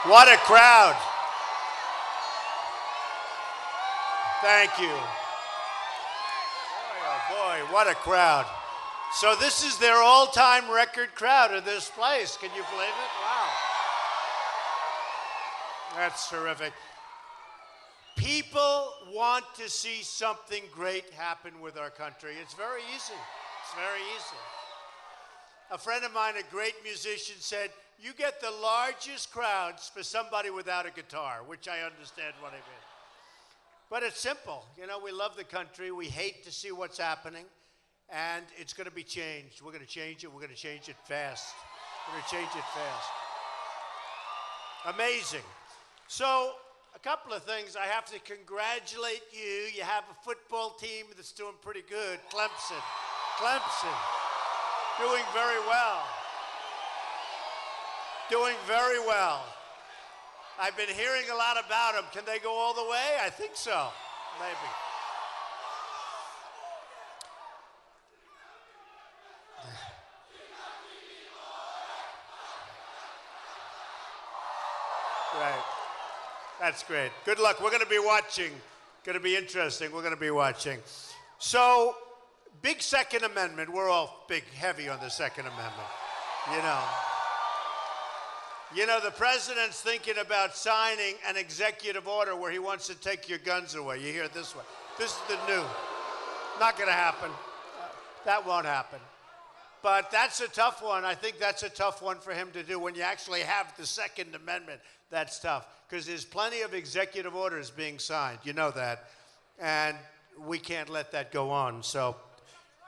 What a crowd. Thank you. Boy, oh boy, what a crowd. So this is their all-time record crowd of this place. Can you believe it? Wow. That's terrific. People want to see something great happen with our country. It's very easy. It's very easy. A friend of mine, a great musician, said, you get the largest crowds for somebody without a guitar, which I understand what he meant. But it's simple. You know, we love the country. We hate to see what's happening. And it's going to be changed. We're going to change it. We're going to change it fast. We're going to change it fast. Amazing. So, a couple of things. I have to congratulate you. You have a football team that's doing pretty good. Clemson. Clemson. Doing very well. Doing very well. I've been hearing a lot about them. Can they go all the way? I think so. Maybe. Right. That's great. Good luck. We're going to be watching. Going to be interesting. We're going to be watching. So, big Second Amendment. We're all heavy on the Second Amendment. You know, the president's thinking about signing an executive order where he wants to take your guns away. You hear it this way. This is the new. Not going to happen. That won't happen. But that's a tough one. I think that's a tough one for him to do. When you actually have the Second Amendment, that's tough. Because there's plenty of executive orders being signed. You know that. And we can't let that go on. So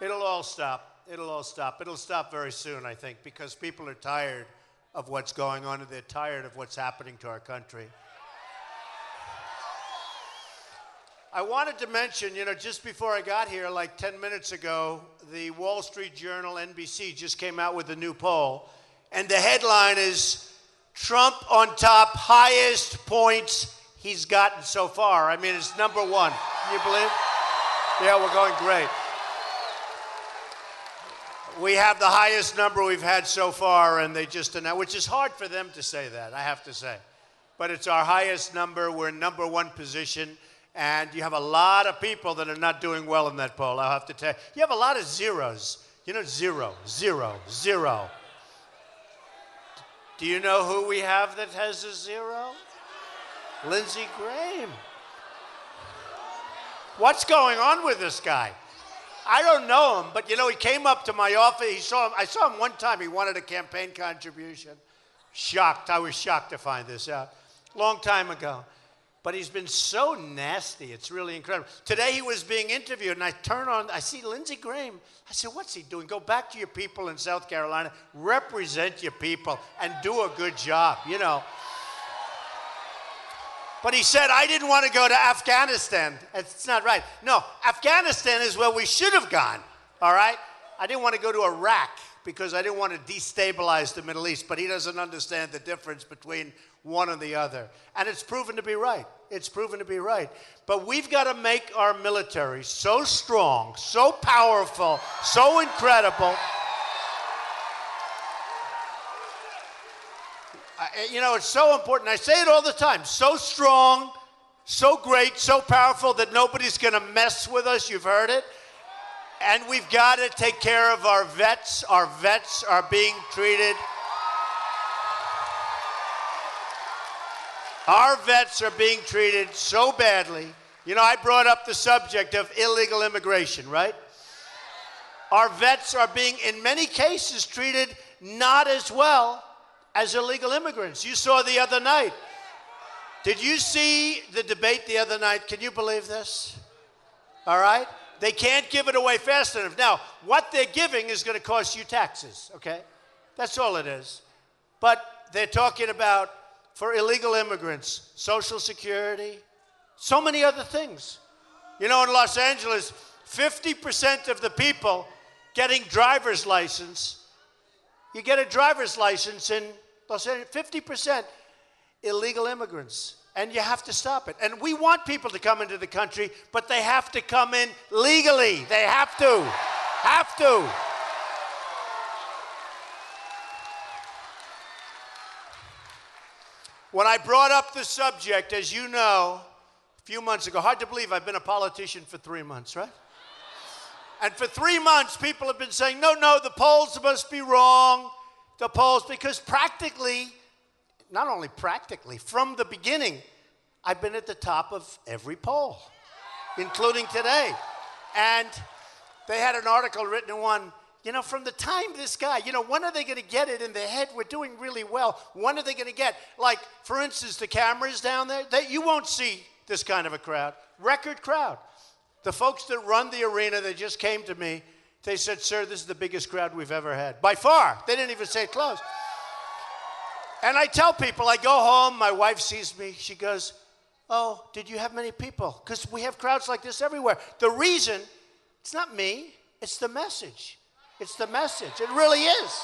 it'll all stop. It'll all stop. It'll stop very soon, I think, because people are tired of what's going on, and they're tired of what's happening to our country. I wanted to mention, you know, just before I got here, like 10 minutes ago, the Wall Street Journal, NBC, just came out with a new poll, and the headline is, Trump on top, highest points he's gotten so far. I mean, it's number one. Can you believe? Yeah, we're going great. We have the highest number we've had so far, and they just announced, which is hard for them to say that, I have to say. But it's our highest number. We're in number one position, and you have a lot of people that are not doing well in that poll, I'll have to tell you. You have a lot of zeros. You know, 0, 0, 0. Do you know who we have that has a 0? Lindsey Graham. What's going on with this guy? I don't know him, but, you know, he came up to my office. I saw him one time. He wanted a campaign contribution. Shocked. I was shocked to find this out. Long time ago. But he's been so nasty. It's really incredible. Today he was being interviewed, and I turn on, I see Lindsey Graham. I said, what's he doing? Go back to your people in South Carolina. Represent your people and do a good job, you know. But he said, I didn't want to go to Afghanistan. It's not right. No, Afghanistan is where we should have gone, all right? I didn't want to go to Iraq because I didn't want to destabilize the Middle East, but he doesn't understand the difference between one and the other. And it's proven to be right. It's proven to be right. But we've got to make our military so strong, so powerful, so incredible. You know, it's so important. I say it all the time. So strong, so great, so powerful that nobody's going to mess with us. You've heard it. And we've got to take care of our vets. Our vets are being treated. Our vets are being treated so badly. You know, I brought up the subject of illegal immigration, right? Our vets are being, in many cases, treated not as well as illegal immigrants. You saw the other night. Did you see the debate the other night? Can you believe this? All right? They can't give it away fast enough. Now, what they're giving is going to cost you taxes, okay? That's all it is. But they're talking about, for illegal immigrants, Social Security, so many other things. You know, in Los Angeles, 50% of the people getting driver's license, you get a driver's license in Los Angeles, 50% illegal immigrants. And you have to stop it. And we want people to come into the country, but they have to come in legally. They have to. Have to. When I brought up the subject, as you know, a few months ago, hard to believe I've been a politician for 3 months, right? And for 3 months, people have been saying, no, the polls must be wrong. The polls, because practically, not only practically, from the beginning, I've been at the top of every poll, including today. And they had an article written in one, from the time this guy, when are they going to get it in their head? We're doing really well. When are they going to get, like, for instance, the cameras down there? You won't see this kind of a crowd. Record crowd. The folks that run the arena, they just came to me. They said, sir, this is the biggest crowd we've ever had. By far. They didn't even say close. And I tell people, I go home, my wife sees me. She goes, oh, did you have many people? Because we have crowds like this everywhere. The reason, it's not me, it's the message. It's the message. It really is.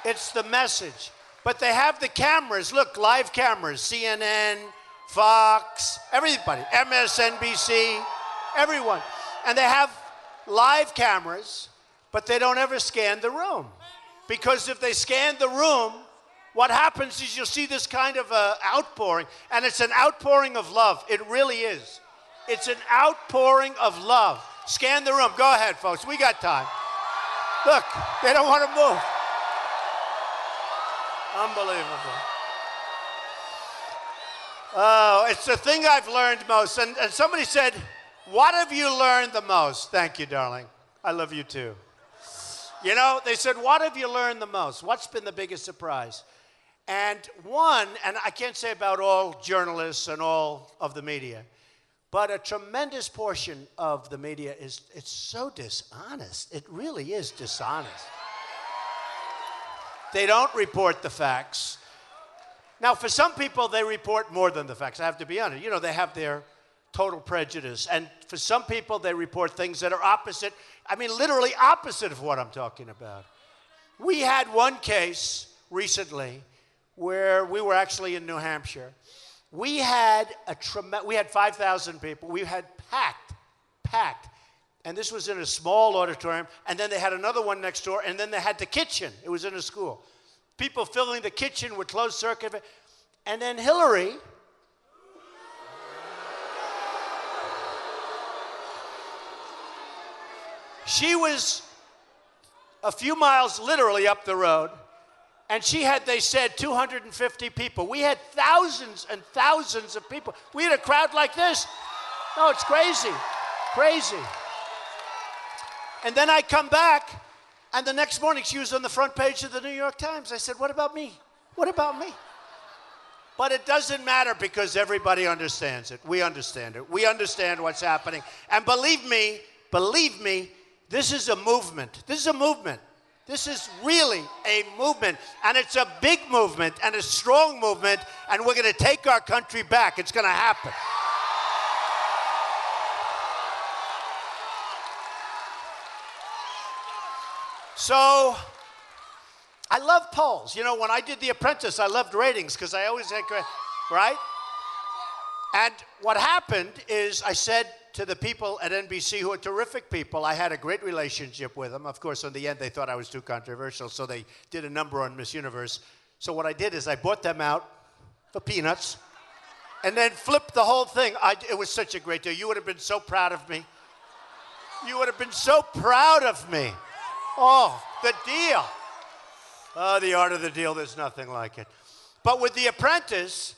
It's the message. But they have the cameras. Look, live cameras. CNN, Fox, everybody. MSNBC, everyone. And they have live cameras, but they don't ever scan the room. Because if they scan the room, what happens is you'll see this kind of outpouring. And it's an outpouring of love. It really is. It's an outpouring of love. Scan the room. Go ahead, folks. We got time. Look, they don't want to move. Unbelievable. Oh, it's the thing I've learned most. And somebody said, what have you learned the most? Thank you, darling. I love you too. They said, what have you learned the most? What's been the biggest surprise? And one, and I can't say about all journalists and all of the media, but a tremendous portion of the media it's so dishonest. It really is dishonest. They don't report the facts. Now, for some people, they report more than the facts. I have to be honest. They have their total prejudice. And for some people, they report things that are opposite. I mean, literally opposite of what I'm talking about. We had one case recently where we were actually in New Hampshire. We had 5,000 people. We had packed. And this was in a small auditorium. And then they had another one next door. And then they had the kitchen. It was in a school. People filling the kitchen with closed circuit. And then Hillary, she was a few miles literally up the road. And she had, they said, 250 people. We had thousands and thousands of people. We had a crowd like this. No, it's crazy. Crazy. And then I come back, and the next morning she was on the front page of the New York Times. I said, what about me? What about me? But it doesn't matter because everybody understands it. We understand it. We understand what's happening. And believe me, this is a movement. This is a movement. This is really a movement, and it's a big movement and a strong movement, and we're going to take our country back. It's going to happen. So, I love polls. When I did The Apprentice, I loved ratings because I always had, right? And what happened is I said to the people at NBC, who are terrific people, I had a great relationship with them. Of course, in the end, they thought I was too controversial, so they did a number on Miss Universe. So what I did is I bought them out for peanuts and then flipped the whole thing. It was such a great deal. You would have been so proud of me. You would have been so proud of me. Oh, the deal. Oh, the art of the deal, there's nothing like it. But with The Apprentice,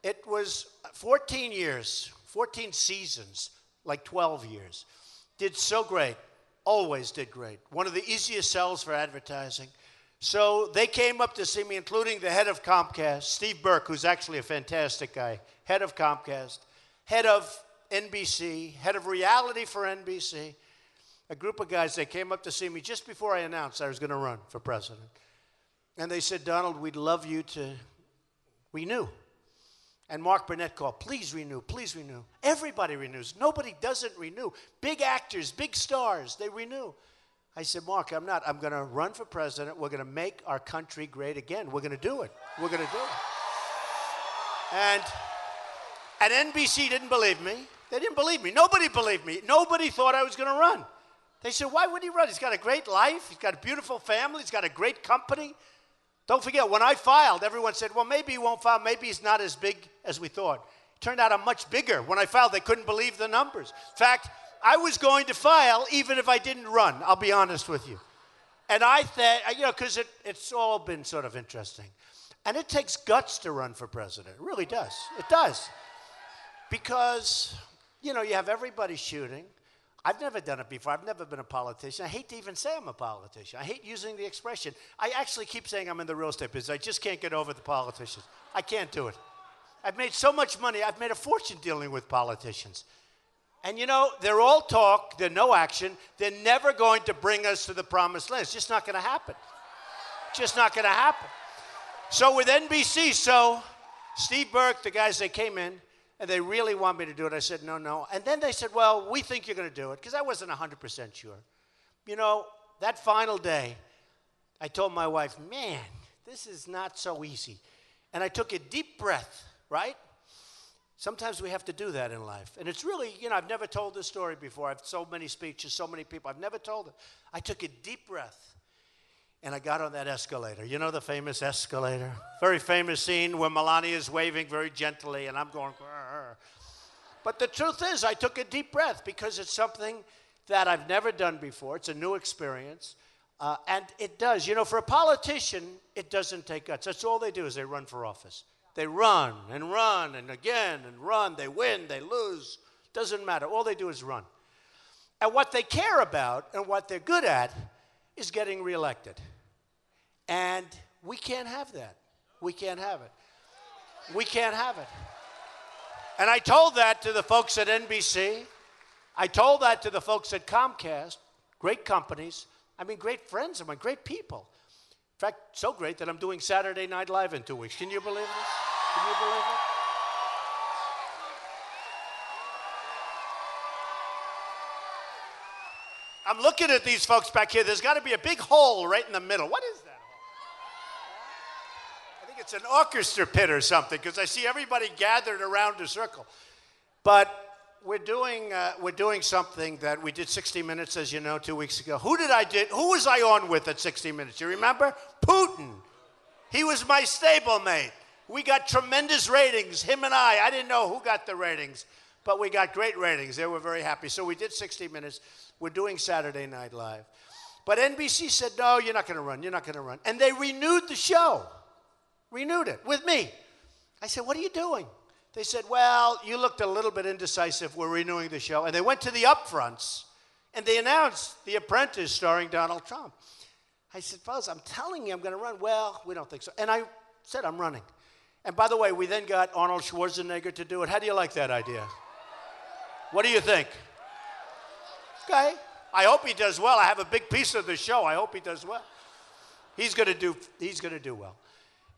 it was 14 years, 14 seasons, like 12 years. Did so great, always did great. One of the easiest sells for advertising. So they came up to see me, including the head of Comcast, Steve Burke, who's actually a fantastic guy, head of Comcast, head of NBC, head of reality for NBC. A group of guys, they came up to see me just before I announced I was going to run for president. And they said, Donald, we'd love you to renew. And Mark Burnett called, please renew, please renew. Everybody renews. Nobody doesn't renew. Big actors, big stars, they renew. I said, Mark, I'm not. I'm going to run for president. We're going to make our country great again. We're going to do it. We're going to do it. And NBC didn't believe me. They didn't believe me. Nobody believed me. Nobody thought I was going to run. They said, why would he run? He's got a great life. He's got a beautiful family. He's got a great company. Don't forget, when I filed, everyone said, well, maybe he won't file. Maybe he's not as big as we thought. Turned out I'm much bigger. When I filed, they couldn't believe the numbers. In fact, I was going to file even if I didn't run, I'll be honest with you. And I thought, because it's all been sort of interesting. And it takes guts to run for president. It really does. It does. Because, you have everybody shooting. I've never done it before. I've never been a politician. I hate to even say I'm a politician. I hate using the expression. I actually keep saying I'm in the real estate business. I just can't get over the politicians. I can't do it. I've made so much money. I've made a fortune dealing with politicians. And they're all talk. They're no action. They're never going to bring us to the promised land. It's just not going to happen. Just not going to happen. So with NBC, Steve Burke, the guys, they came in, and they really want me to do it. I said, no. And then they said, well, we think you're going to do it, because I wasn't 100% sure. That final day, I told my wife, man, this is not so easy. And I took a deep breath, right? Sometimes we have to do that in life. And it's really, I've never told this story before. I've so many speeches, so many people. I've never told it. I took a deep breath, and I got on that escalator. You know the famous escalator? Very famous scene where Melania is waving very gently, and I'm going, "Grr." But the truth is, I took a deep breath because it's something that I've never done before. It's a new experience. And it does. For a politician, it doesn't take guts. That's all they do is they run for office. They run and again and run. They win, they lose. Doesn't matter. All they do is run. And what they care about and what they're good at is getting reelected. And we can't have that. We can't have it. We can't have it. And I told that to the folks at NBC. I told that to the folks at Comcast, great companies. Great friends of mine, great people. In fact, so great that I'm doing Saturday Night Live in 2 weeks. Can you believe this? Can you believe it? I'm looking at these folks back here. There's got to be a big hole right in the middle. What is that hole? I think it's an orchestra pit or something, because I see everybody gathered around a circle. But we're doing something that we did 60 Minutes, as you know, 2 weeks ago. Who was I on with at 60 Minutes? You remember? Putin. He was my stablemate. We got tremendous ratings, him and I. I didn't know who got the ratings, but we got great ratings. They were very happy. So we did 60 Minutes. We're doing Saturday Night Live. But NBC said, no, you're not going to run. You're not going to run. And they renewed the show. Renewed it with me. I said, what are you doing? They said, well, you looked a little bit indecisive. We're renewing the show. And they went to the upfronts, and they announced The Apprentice starring Donald Trump. I said, fellas, I'm telling you I'm going to run. Well, we don't think so. And I said, I'm running. And by the way, we then got Arnold Schwarzenegger to do it. How do you like that idea? What do you think? Okay. I hope he does well. I have a big piece of the show. I hope he does well. He's going to do well.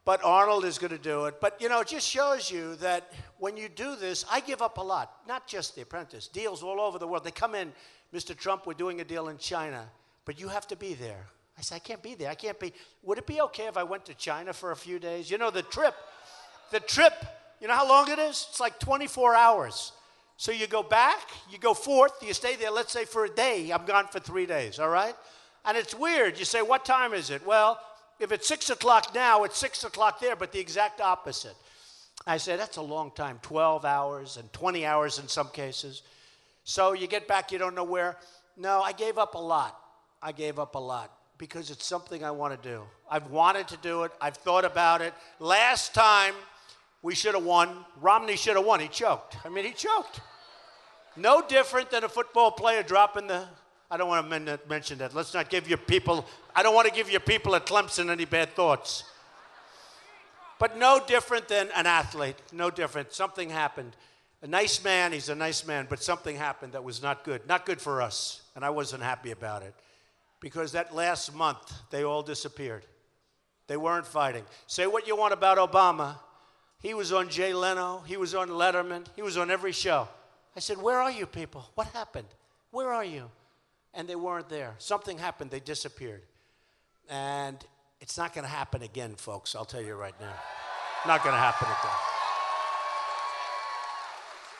But Arnold is going to do it. But, it just shows you that when you do this, I give up a lot. Not just The Apprentice. Deals all over the world. They come in, Mr. Trump, we're doing a deal in China, but you have to be there. I said, I can't be there. I can't be. Would it be okay if I went to China for a few days? The trip, you know how long it is? It's like 24 hours. So you go back, you go forth, you stay there, let's say for a day. I'm gone for 3 days, all right? And it's weird. You say, what time is it? Well, if it's 6 o'clock now, it's 6 o'clock there, but the exact opposite. I said, that's a long time, 12 hours and 20 hours in some cases. So you get back, you don't know where. No, I gave up a lot. I gave up a lot because it's something I want to do. I've wanted to do it. I've thought about it. Last time, we should have won. Romney should have won. He choked. He choked. No different than a football player dropping the... I don't want to mention that. Let's not give your people... I don't want to give your people at Clemson any bad thoughts. But no different than an athlete. No different. Something happened. A nice man, he's a nice man, but something happened that was not good. Not good for us. And I wasn't happy about it. Because that last month, they all disappeared. They weren't fighting. Say what you want about Obama. He was on Jay Leno. He was on Letterman. He was on every show. I said, where are you people? What happened? Where are you? And they weren't there. Something happened. They disappeared. And it's not going to happen again, folks. I'll tell you right now. Not going to happen again.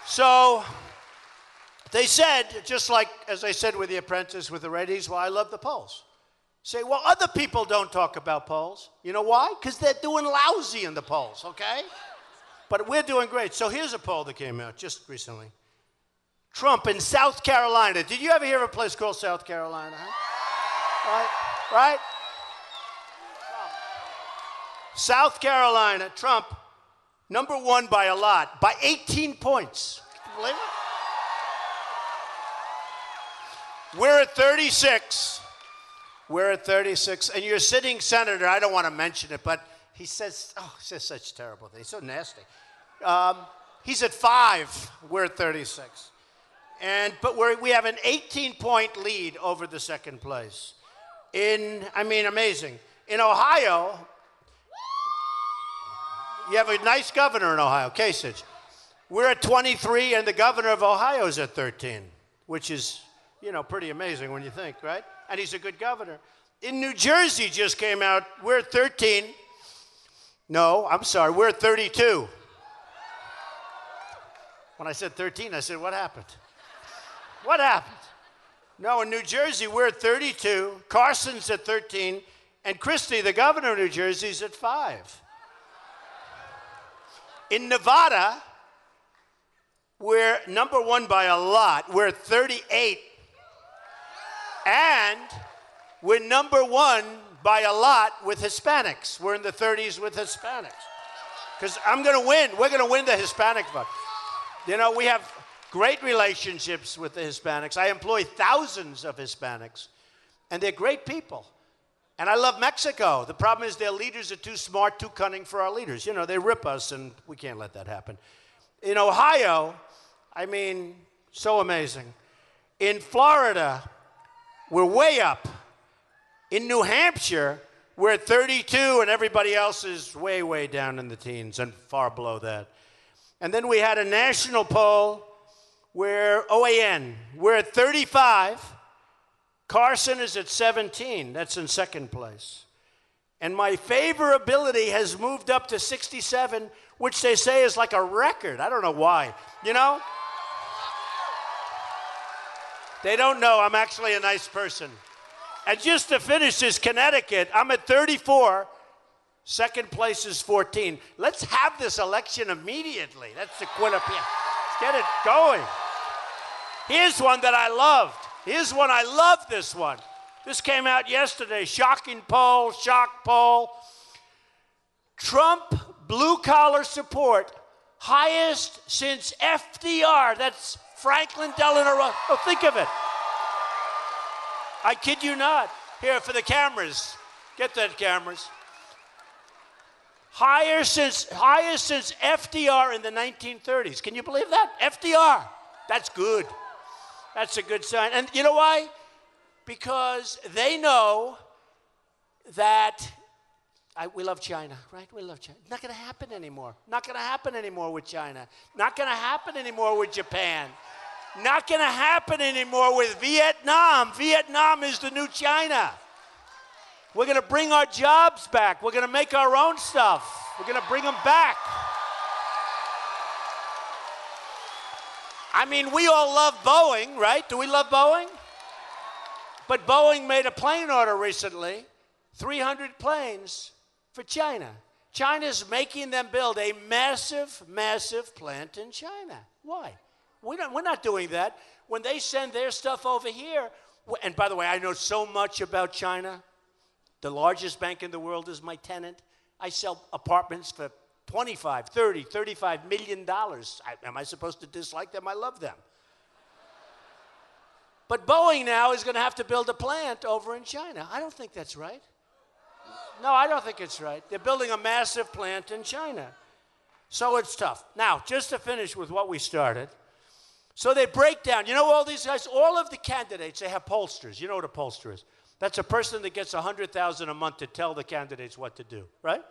So they said, just like as I said with The Apprentice, with the ratings, well, I love the polls. Say, well, other people don't talk about polls. You know why? Because they're doing lousy in the polls, okay? But we're doing great. So here's a poll that came out just recently. Trump in South Carolina. Did you ever hear of a place called South Carolina? Huh? Right? South Carolina, Trump, number one by a lot, by 18 points. Can you believe it? We're at 36. We're at 36, and your sitting senator, I don't want to mention it, but he says such terrible things, so nasty. He's at 5, we're at 36. But we have an 18-point lead over the second place. Amazing. In Ohio, you have a nice governor in Ohio, Kasich. We're at 23, and the governor of Ohio is at 13, which is, pretty amazing when you think, right? And he's a good governor. In New Jersey just came out, we're at 13. No, I'm sorry, we're at 32. When I said 13, I said, what happened? What happened? No, in New Jersey, we're at 32. Carson's at 13. And Christie, the governor of New Jersey, is at 5. In Nevada, we're number one by a lot. We're at 38. And we're number one by a lot with Hispanics. We're in the 30s with Hispanics. Because I'm going to win. We're going to win the Hispanic vote. We have great relationships with the Hispanics. I employ thousands of Hispanics, and they're great people. And I love Mexico. The problem is their leaders are too smart, too cunning for our leaders. They rip us, and we can't let that happen. In Ohio, so amazing. In Florida, we're way up. In New Hampshire, we're at 32, and everybody else is way, way down in the teens and far below that. And then we had a national poll where OAN, we're at 35. Carson is at 17. That's in second place. And my favorability has moved up to 67, which they say is like a record. I don't know why. They don't know I'm actually a nice person. And just to finish this, Connecticut, I'm at 34. Second place is 14. Let's have this election immediately. That's the Quinnipiac. Let's get it going. Here's one that I loved. I love this one. This came out yesterday. Shocking poll, shock poll. Trump blue-collar support, highest since FDR. That's Franklin Delano Roosevelt. Oh, think of it. I kid you not. Here, for the cameras. Get that, cameras. Highest since FDR in the 1930s. Can you believe that? FDR. That's good. That's a good sign. And you know why? Because they know that we love China, right? We love China. Not going to happen anymore. Not going to happen anymore with China. Not going to happen anymore with Japan. Not going to happen anymore with Vietnam. Vietnam is the new China. We're going to bring our jobs back. We're going to make our own stuff. We're going to bring them back. We all love Boeing, right? Do we love Boeing? But Boeing made a plane order recently, 300 planes for China. China's making them build a massive, massive plant in China. Why? We're not doing that. When they send their stuff over here, and by the way, I know so much about China. The largest bank in the world is my tenant. I sell apartments for $25, $30, $35 million. Am I supposed to dislike them? I love them. But Boeing now is going to have to build a plant over in China. I don't think that's right. No, I don't think it's right. They're building a massive plant in China. So it's tough. Now, just to finish with what we started. So they break down. All these guys, all of the candidates, they have pollsters. You know what a pollster is? That's a person that gets $100,000 a month to tell the candidates what to do, right?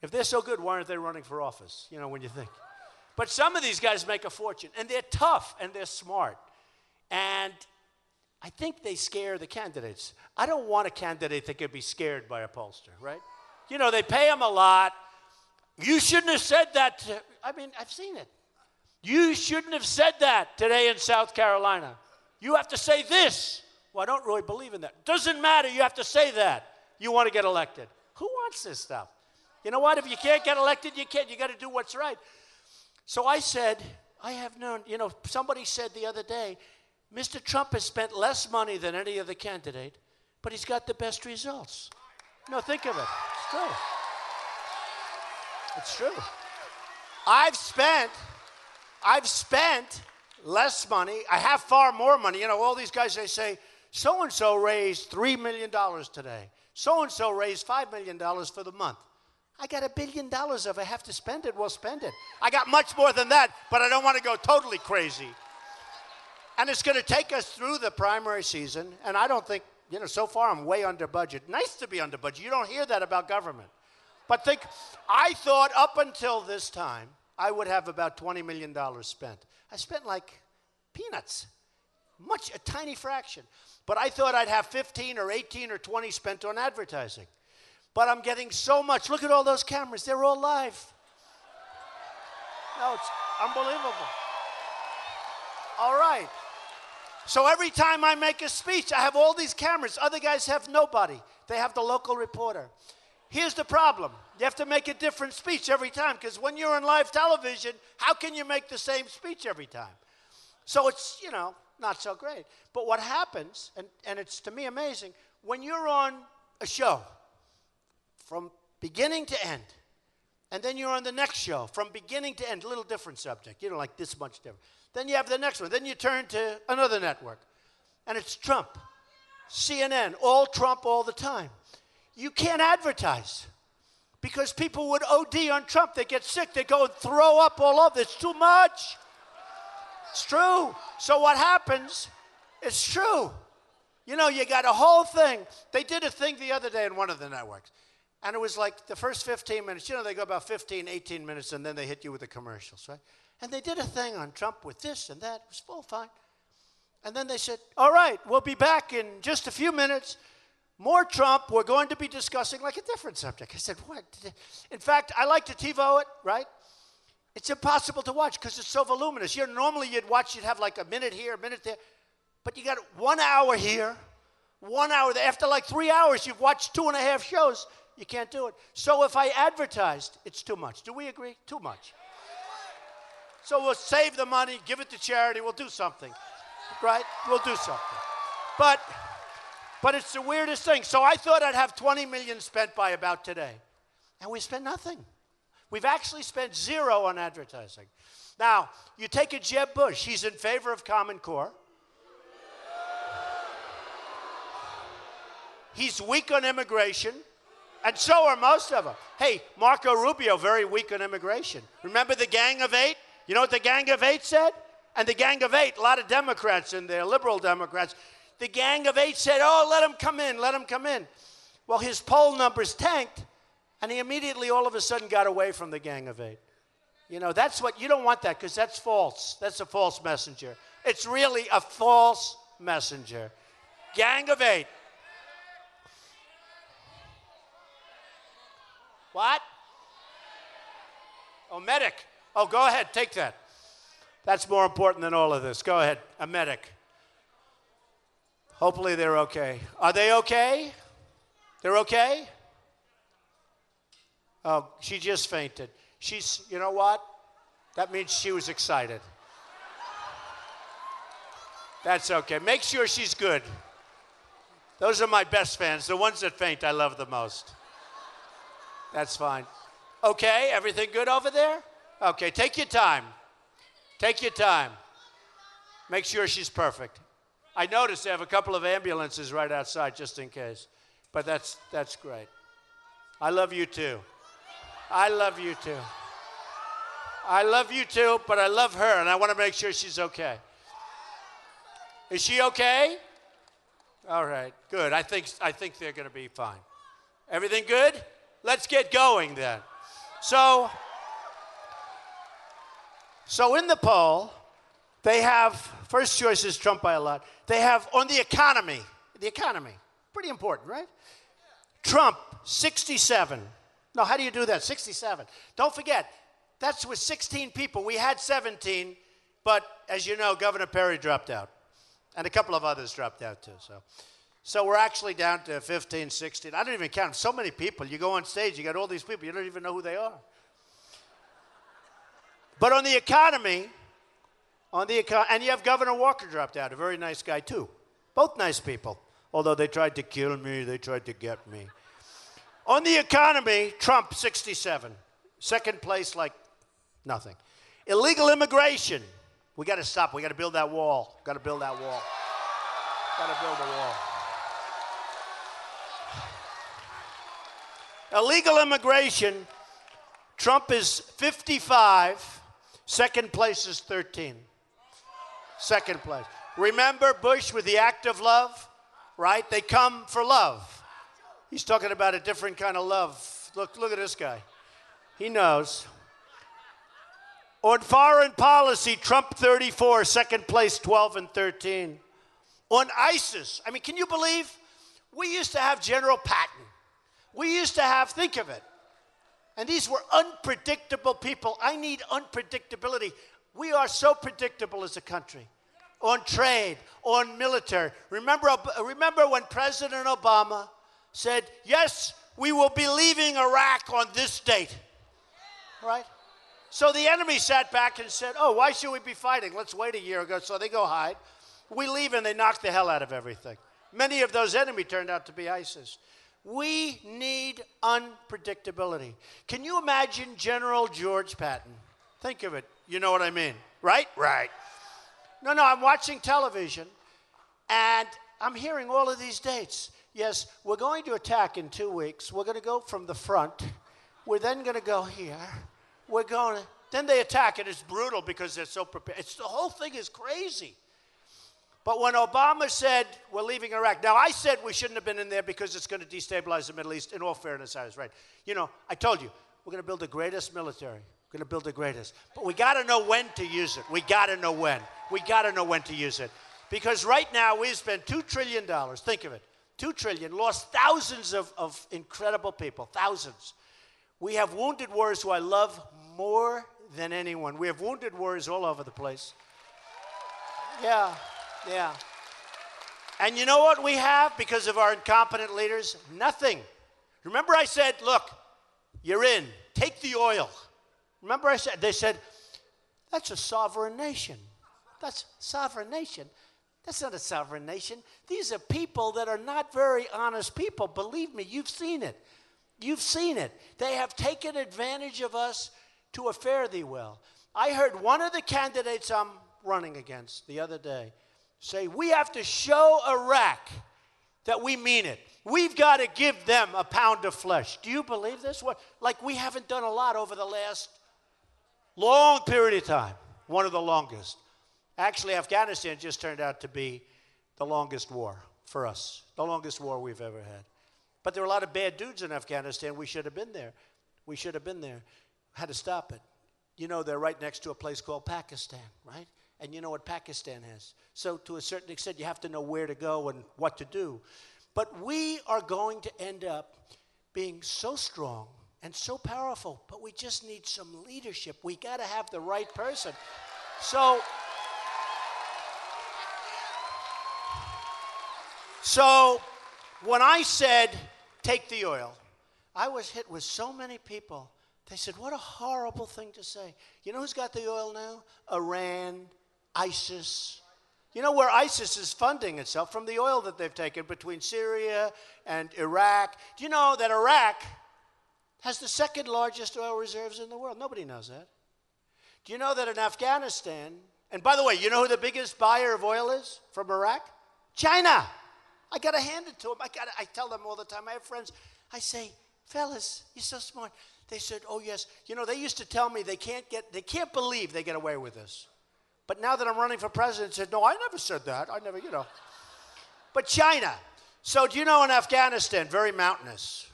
If they're so good, why aren't they running for office? When you think. But some of these guys make a fortune, and they're tough, and they're smart. And I think they scare the candidates. I don't want a candidate that could be scared by a pollster, right? They pay them a lot. You shouldn't have said that. I've seen it. You shouldn't have said that today in South Carolina. You have to say this. Well, I don't really believe in that. Doesn't matter. You have to say that. You want to get elected. Who wants this stuff? You know what? If you can't get elected, you can't. You got to do what's right. So I said, I have known, somebody said the other day, Mr. Trump has spent less money than any other candidate, but he's got the best results. No, think of it. It's true. It's true. I've spent less money. I have far more money. All these guys, they say, so-and-so raised $3 million today. So-and-so raised $5 million for the month. I got $1 billion. If I have to spend it, we'll spend it. I got much more than that, but I don't want to go totally crazy. And it's going to take us through the primary season, and I don't think, so far I'm way under budget. Nice to be under budget. You don't hear that about government. But I thought up until this time, I would have about $20 million spent. I spent like peanuts, a tiny fraction. But I thought I'd have 15 or 18 or 20 spent on advertising. But I'm getting so much. Look at all those cameras. They're all live. No, it's unbelievable. All right. So every time I make a speech, I have all these cameras. Other guys have nobody. They have the local reporter. Here's the problem. You have to make a different speech every time, because when you're on live television, how can you make the same speech every time? So it's, not so great. But what happens, and it's to me amazing, when you're on a show from beginning to end, and then you're on the next show from beginning to end, a little different subject, like this much different. Then you have the next one. Then you turn to another network, and it's Trump, CNN, all Trump all the time. You can't advertise because people would OD on Trump. They get sick. They go and throw up all over. It's too much. It's true. So what happens, it's true. You got a whole thing. They did a thing the other day in one of the networks, and it was like the first 15 minutes. They go about 15, 18 minutes, and then they hit you with the commercials, right? And they did a thing on Trump with this and that. It was full fine. And then they said, all right, we'll be back in just a few minutes. More Trump. We're going to be discussing like a different subject. I said, what? In fact, I like to TiVo it, right? It's impossible to watch because it's so voluminous. Normally you'd have like a minute here, a minute there. But you got 1 hour here, 1 hour there. After like 3 hours, you've watched 2.5 shows. You can't do it. So if I advertised, it's too much. Do we agree? Too much. So we'll save the money, give it to charity. We'll do something, right? We'll do something. But it's the weirdest thing. So I thought I'd have $20 million spent by about today. And we spent nothing. We've actually spent zero on advertising. Now, you take a Jeb Bush. He's in favor of Common Core. He's weak on immigration. And so are most of them. Hey, Marco Rubio, very weak on immigration. Remember the Gang of Eight? You know what the Gang of Eight said? And the Gang of Eight, a lot of Democrats in there, liberal Democrats. The Gang of Eight said, oh, let him come in, let him come in. Well, his poll numbers tanked, and he immediately all of a sudden got away from the Gang of Eight. That's what, you don't want that because that's false. That's a false messenger. It's really a false messenger. Gang of Eight. What? Oh, medic. Oh, go ahead, take that. That's more important than all of this. Go ahead, a medic. Hopefully they're okay. Are they okay? They're okay? Oh, she just fainted. You know what? That means she was excited. That's okay. Make sure she's good. Those are my best fans. The ones that faint, I love the most. That's fine. Okay, everything good over there? Okay, take your time. Take your time. Make sure she's perfect. I noticed they have a couple of ambulances right outside just in case. But that's great. I love you too. I love you too. I love you too, but I love her, and I want to make sure she's okay. Is she okay? All right, good. I think they're going to be fine. Everything good? Let's get going then. So in the poll, they have, first choice is Trump by a lot. They have on the economy, pretty important, right? Trump, 67. No, how do you do that? 67. Don't forget, that's with 16 people. We had 17, but as you know, Governor Perry dropped out. And a couple of others dropped out too. So we're actually down to 15, 16. I don't even count. So many people. You go on stage, you got all these people. You don't even know who they are. But on the economy, and you have Governor Walker dropped out, a very nice guy too. Both nice people. Although they tried to kill me, they tried to get me. On the economy, Trump, 67. Second place, like nothing. Illegal immigration. We got to stop. We got to build that wall. Got to build that wall. Got to build a wall. Illegal immigration, Trump is 55. Second place is 13. Second place. Remember Bush with the act of love? Right? They come for love. He's talking about a different kind of love. Look at this guy. He knows. On foreign policy, Trump 34, second place 12 and 13. On ISIS, I mean, can you believe? We used to have General Patton. We used to have, think of it. And these were unpredictable people. I need unpredictability. We are so predictable as a country. On trade, on military. Remember when President Obama said, yes, we will be leaving Iraq on this date. Right? So the enemy sat back and said, oh, why should we be fighting? Let's wait a year ago. So they go hide. We leave and they knock the hell out of everything. Many of those enemies turned out to be ISIS. We need unpredictability. Can you imagine General George Patton? Think of it. You know what I mean, right? Right. No, I'm watching television, and I'm hearing all of these dates. Yes, we're going to attack in 2 weeks. We're going to go from the front. We're then going to go here. Then they attack, and it's brutal because they're so prepared. The whole thing is crazy. But when Obama said, we're leaving Iraq, now I said we shouldn't have been in there because it's going to destabilize the Middle East. In all fairness, I was right. You know, I told you, we're going to build the greatest military. We're going to build the greatest. But we got to know when to use it. We got to know when. We got to know when to use it. Because right now, we spend $2 trillion. Think of it. $2 trillion, lost thousands of incredible people, thousands. We have wounded warriors who I love more than anyone. We have wounded warriors all over the place. Yeah. And you know what we have because of our incompetent leaders? Nothing. Remember I said, look, you're in. Take the oil. Remember they said, that's a sovereign nation. That's a sovereign nation. That's not a sovereign nation. These are people that are not very honest people. Believe me, you've seen it. You've seen it. They have taken advantage of us to a fare thee well. I heard one of the candidates I'm running against the other day say, we have to show Iraq that we mean it. We've got to give them a pound of flesh. Do you believe this? Like we haven't done a lot over the last long period of time. One of the longest. Actually, Afghanistan just turned out to be the longest war for us. The longest war we've ever had. But there were a lot of bad dudes in Afghanistan. We should have been there. We should have been there. Had to stop it. You know, they're right next to a place called Pakistan, right? And you know what Pakistan has. So to a certain extent, you have to know where to go and what to do. But we are going to end up being so strong and so powerful, but we just need some leadership. We got to have the right person. So when I said, take the oil, I was hit with so many people. They said, what a horrible thing to say. You know who's got the oil now? Iran, ISIS. You know where ISIS is funding itself? From the oil that they've taken between Syria and Iraq. Do you know that Iraq has the second largest oil reserves in the world? Nobody knows that. Do you know that in Afghanistan, and by the way, you know who the biggest buyer of oil is from Iraq? China. I got to hand it to them. I tell them all the time. I have friends. I say, fellas, you're so smart. They said, oh, yes. You know, they used to tell me they can't believe they get away with this. But now that I'm running for president, said, no, I never said that. I never, But China. So do you know in Afghanistan, very mountainous.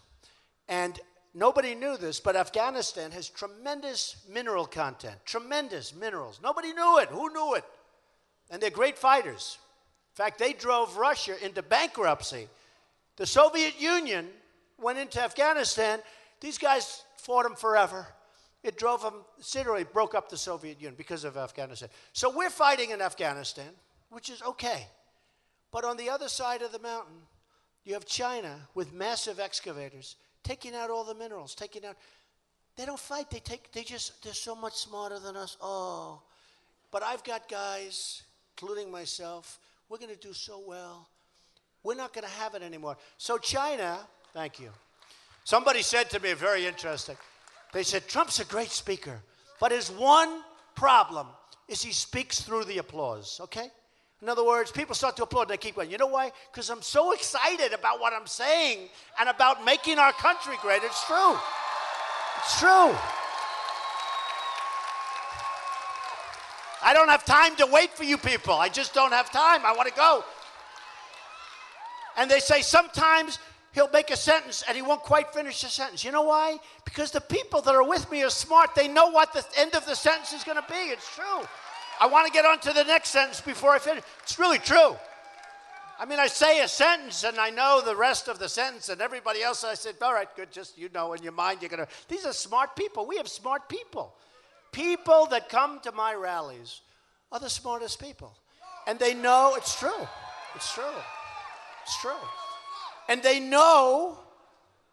And nobody knew this, but Afghanistan has tremendous mineral content. Tremendous minerals. Nobody knew it. Who knew it? And they're great fighters. In fact, they drove Russia into bankruptcy. The Soviet Union went into Afghanistan. These guys fought them forever. It drove them, literally broke up the Soviet Union because of Afghanistan. So we're fighting in Afghanistan, which is okay. But on the other side of the mountain, you have China with massive excavators taking out all the minerals, taking out. They don't fight. They're so much smarter than us. Oh, but I've got guys, including myself, we're going to do so well. We're not going to have it anymore. So China, thank you. Somebody said to me, very interesting. They said, Trump's a great speaker, but his one problem is he speaks through the applause, okay? In other words, people start to applaud and they keep going. You know why? Because I'm so excited about what I'm saying and about making our country great. It's true. It's true. I don't have time to wait for you people. I just don't have time. I want to go. And they say sometimes he'll make a sentence and he won't quite finish the sentence. You know why? Because the people that are with me are smart. They know what the end of the sentence is going to be. It's true. I want to get on to the next sentence before I finish. It's really true. I mean, I say a sentence and I know the rest of the sentence, and everybody else, I said, all right, good, just, you know, in your mind, you're going to. These are smart people. We have smart people. People that come to my rallies are the smartest people. And they know it's true. It's true. It's true. And they know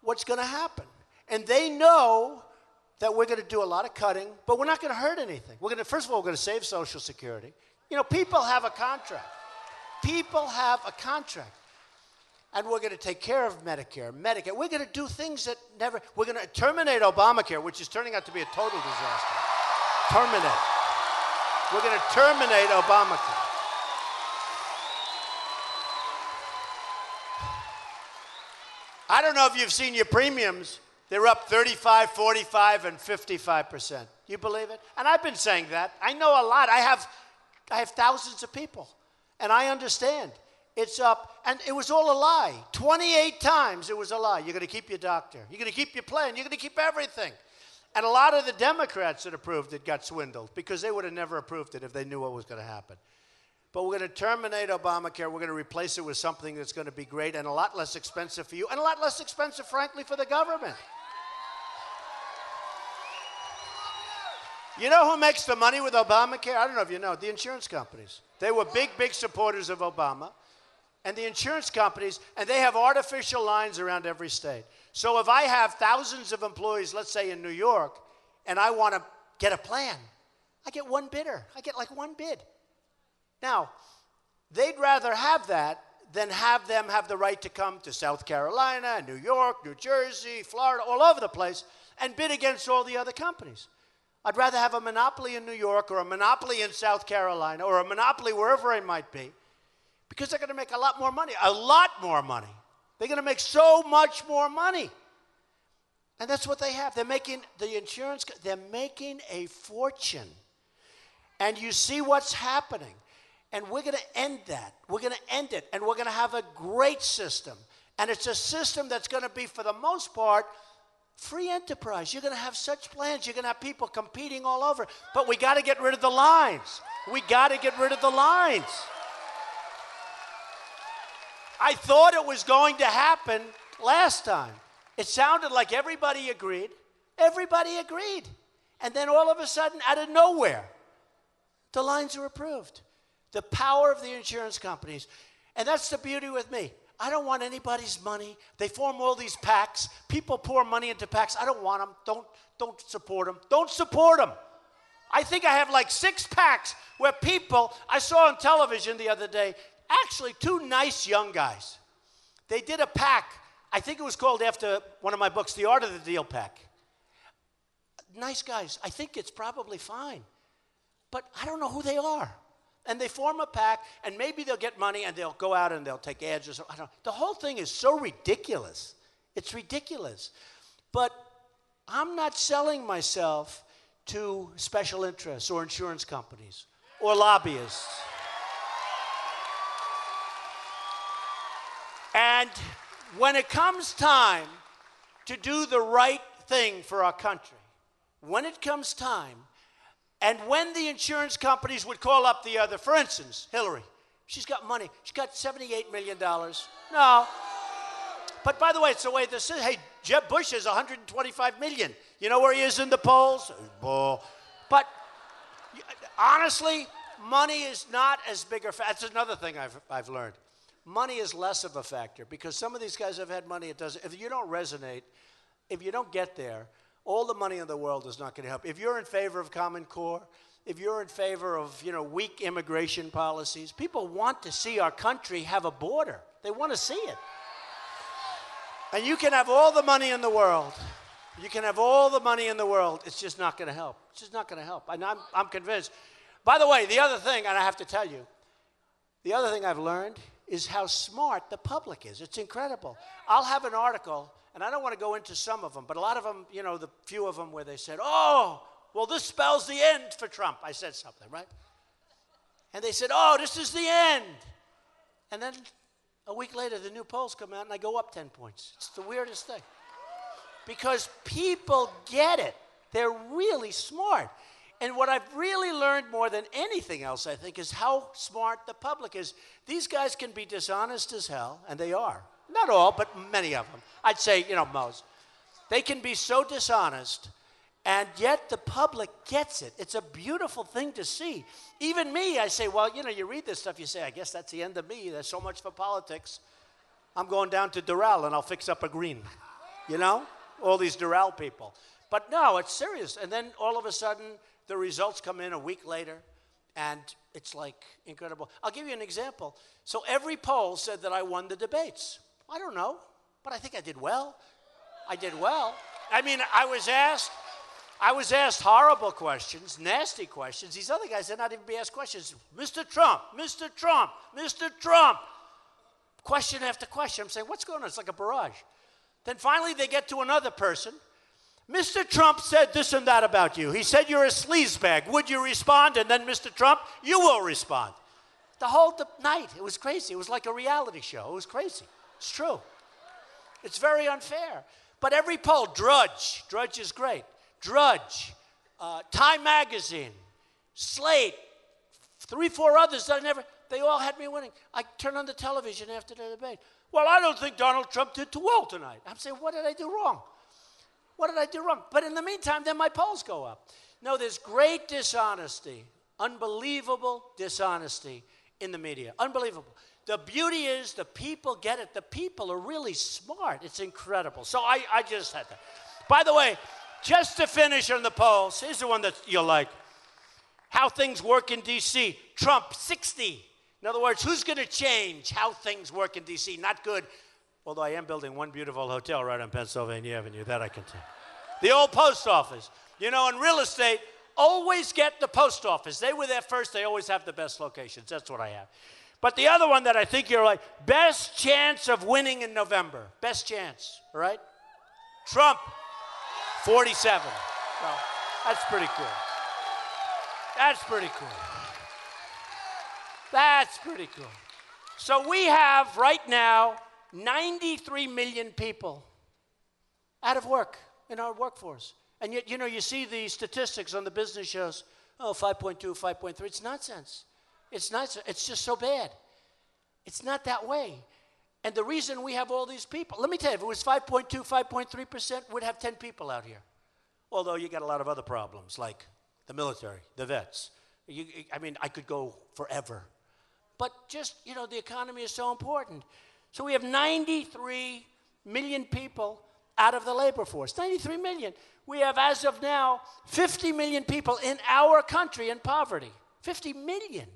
what's going to happen. And they know that we're going to do a lot of cutting, but we're not going to hurt anything. First of all, we're going to save Social Security. You know, people have a contract. People have a contract. And we're going to take care of Medicare, Medicaid. We're going to do things that never, we're going to terminate Obamacare, which is turning out to be a total disaster. Terminate. We're going to terminate Obamacare. I don't know if you've seen your premiums. They're up 35, 45, and 55%. You believe it? And I've been saying that. I know a lot. I have thousands of people. And I understand. It's up. And it was all a lie. 28 times it was a lie. You're going to keep your doctor. You're going to keep your plan. You're going to keep everything. And a lot of the Democrats that approved it got swindled because they would have never approved it if they knew what was going to happen. But we're going to terminate Obamacare. We're going to replace it with something that's going to be great and a lot less expensive for you and a lot less expensive, frankly, for the government. You know who makes the money with Obamacare? I don't know if you know. The insurance companies. They were big, big supporters of Obama. And the insurance companies, and they have artificial lines around every state. So if I have thousands of employees, let's say in New York, and I want to get a plan, I get one bidder. I get like one bid. Now, they'd rather have that than have them have the right to come to South Carolina, New York, New Jersey, Florida, all over the place, and bid against all the other companies. I'd rather have a monopoly in New York or a monopoly in South Carolina or a monopoly wherever I might be because they're going to make a lot more money, a lot more money. They're going to make so much more money. And that's what they have. They're making the insurance, they're making a fortune. And you see what's happening. And we're going to end that. We're going to end it. And we're going to have a great system. And it's a system that's going to be, for the most part, free enterprise. You're going to have such plans. You're going to have people competing all over. But we got to get rid of the lines. We got to get rid of the lines. I thought it was going to happen last time. It sounded like everybody agreed. Everybody agreed. And then all of a sudden, out of nowhere, the lines are approved. The power of the insurance companies. And that's the beauty with me. I don't want anybody's money. They form all these PACs. People pour money into PACs. I don't want them. Don't support them. Don't support them. I think I have like 6 PACs where people, I saw on television the other day, actually 2 nice young guys. They did a PAC. I think it was called after one of my books, The Art of the Deal PAC. Nice guys. I think it's probably fine. But I don't know who they are. And they form a PAC, and maybe they'll get money, and they'll go out and they'll take ads or something. I don't know. The whole thing is so ridiculous. It's ridiculous. But I'm not selling myself to special interests or insurance companies or lobbyists. And when it comes time to do the right thing for our country, when it comes time, and when the insurance companies would call up the other, for instance, Hillary, she's got money. She's got $78 million. No. But by the way, it's the way this is. Hey, Jeb Bush has $125 million. You know where he is in the polls? But honestly, money is not as big a factor. That's another thing I've learned. money is less of a factor because some of these guys have had money. It doesn't. If you don't resonate, if you don't get there, all the money in the world is not going to help. If you're in favor of Common Core, if you're in favor of, weak immigration policies, people want to see our country have a border. They want to see it. And you can have all the money in the world. You can have all the money in the world. It's just not going to help. It's just not going to help. And I'm convinced. By the way, the other thing, and I have to tell you, the other thing I've learned is how smart the public is. It's incredible. I'll have an article, and I don't want to go into some of them, but a lot of them, the few of them where they said, oh, well, this spells the end for Trump. I said something, right? And they said, oh, this is the end. And then a week later, the new polls come out, and I go up 10 points. It's the weirdest thing. Because people get it. They're really smart. And what I've really learned more than anything else, I think, is how smart the public is. These guys can be dishonest as hell, and they are. Not all, but many of them. I'd say, most. They can be so dishonest, and yet the public gets it. It's a beautiful thing to see. Even me, I say, well, you read this stuff, you say, I guess that's the end of me. There's so much for politics. I'm going down to Doral, and I'll fix up a green. All these Doral people. But no, it's serious. And then all of a sudden, the results come in a week later, and it's like incredible. I'll give you an example. So every poll said that I won the debates. I don't know, but I think I did well. I did well. I mean, I was asked horrible questions, nasty questions. These other guys did not even be asked questions. Mr. Trump, Mr. Trump, Mr. Trump. Question after question. I'm saying, what's going on? It's like a barrage. Then finally they get to another person. Mr. Trump said this and that about you. He said you're a sleazebag. Would you respond? And then, Mr. Trump, you will respond. The whole night, it was crazy. It was like a reality show. It was crazy. It's true. It's very unfair. But every poll, Drudge is great. Drudge, Time Magazine, Slate, 3, 4 others that they all had me winning. I turned on the television after the debate. Well, I don't think Donald Trump did too well tonight. I'm saying, what did I do wrong? What did I do wrong? But in the meantime, then my polls go up. No, there's great dishonesty, unbelievable dishonesty in the media. Unbelievable. The beauty is the people get it. The people are really smart. It's incredible. So I just had that. By the way, just to finish on the polls, here's the one that you'll like. How things work in D.C. Trump, 60. In other words, who's going to change how things work in D.C.? Not good. Although I am building one beautiful hotel right on Pennsylvania Avenue. That I can tell. The old post office. In real estate, always get the post office. They were there first. They always have the best locations. That's what I have. But the other one that I think you're like, best chance of winning in November. Best chance, all right? Trump, 47. Well, that's pretty cool. That's pretty cool. That's pretty cool. So we have right now 93 million people out of work in our workforce. And yet, you see the statistics on the business shows, 5.2, 5.3. It's nonsense. It's nonsense. It's just so bad. It's not that way. And the reason we have all these people, let me tell you, if it was 5.2, 5.3%, we'd have 10 people out here. Although you got a lot of other problems, like the military, the vets. I could go forever. But just, the economy is so important. So we have 93 million people out of the labor force. 93 million. We have, as of now, 50 million people in our country in poverty. 50 million.